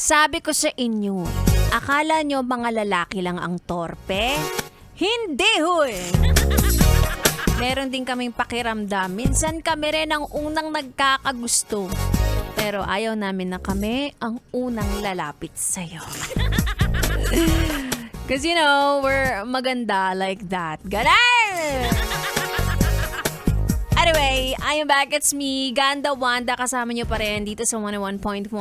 Sabi ko sa inyo, akala nyo mga lalaki lang ang torpe? Hindi hoy! Meron din kaming pakiramdam. Minsan kami rin ang unang nagkakagusto. Pero ayaw namin na kami ang unang lalapit sa'yo. Cause you know, we're maganda like that. Ganun! Anyway, I am back. It's me, Ganda Wanda. Kasama niyo pa rin dito sa 101.1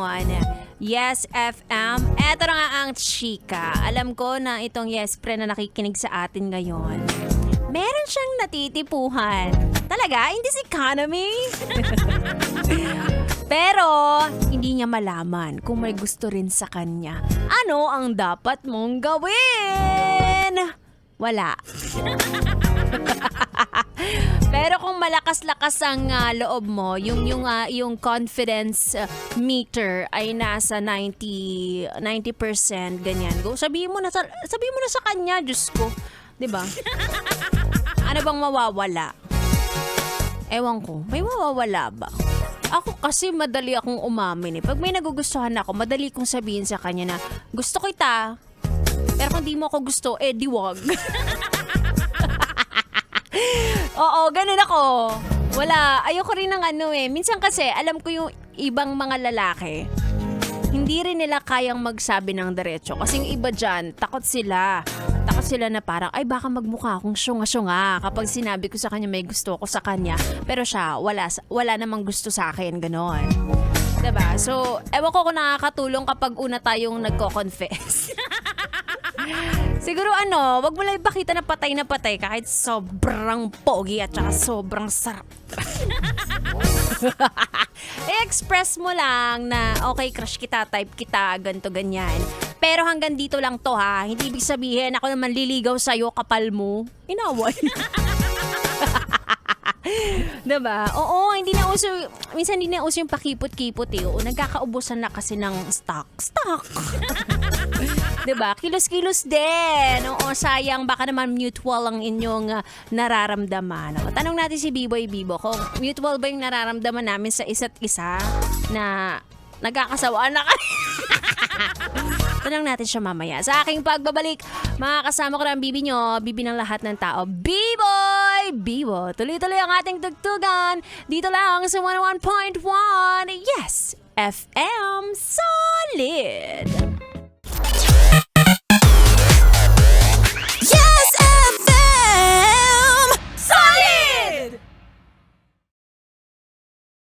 Yes FM. Eto na nga ang chika. Alam ko na itong Yes Pre na nakikinig sa atin ngayon, meron siyang natitipuhan. Talaga? In this economy? Pero, hindi niya malaman kung may gusto rin sa kanya. Ano ang dapat mong gawin? Wala. Pero kung malakas-lakas ang loob mo, yung confidence meter ay nasa 90% ganyan. Go, sabihin mo na sa kanya, Diyos ko. 'Di ba? Ano bang mawawala? Ewan ko, may mawawala ba? Ako kasi madali akong umamin eh. Pag may nagugustuhan ako, madali kong sabihin sa kanya na gusto kita. Pero kung di mo ako gusto, di wag. Oo, ganun ako. Wala, ayoko rin ng minsan kasi alam ko yung ibang mga lalaki, hindi rin nila kayang magsabi ng diretso. Kasi yung iba dyan, takot sila na parang, ay baka magmukha akong syunga-syunga kapag sinabi ko sa kanya may gusto ko sa kanya. Pero siya, wala namang gusto sa akin, ganon. Diba? So, ewan ko kung nakakatulong kapag una tayong nagko-confess. Siguro wag mo lang ipakita na patay kahit sobrang pogi at saka sobrang sarap. I-express mo lang na okay, crush kita, type kita, ganto ganyan. Pero hanggang dito lang to ha. Hindi ibig sabihin ako naman liligaw sa'yo, kapal mo. Inaway. Diba? Oo, minsan hindi na uso yung pakipot-kipot eh. Oo, nagkakaubusan na kasi ng stock. Diba? Kilos-kilos din. Oo, sayang. Baka naman mutual ang inyong nararamdaman. O, tanong natin si Biboy Bibo kung mutual ba yung nararamdaman namin sa isa't isa na nagkakasawaan na kami. Tanong natin siya mamaya. Sa aking pagbabalik, makakasama ko na ang bibi nyo, bibi ng lahat ng tao. Biboy Bibo. Tuloy-tuloy ang ating tugtugan. Dito lang sa 101.1 Yes FM Solid.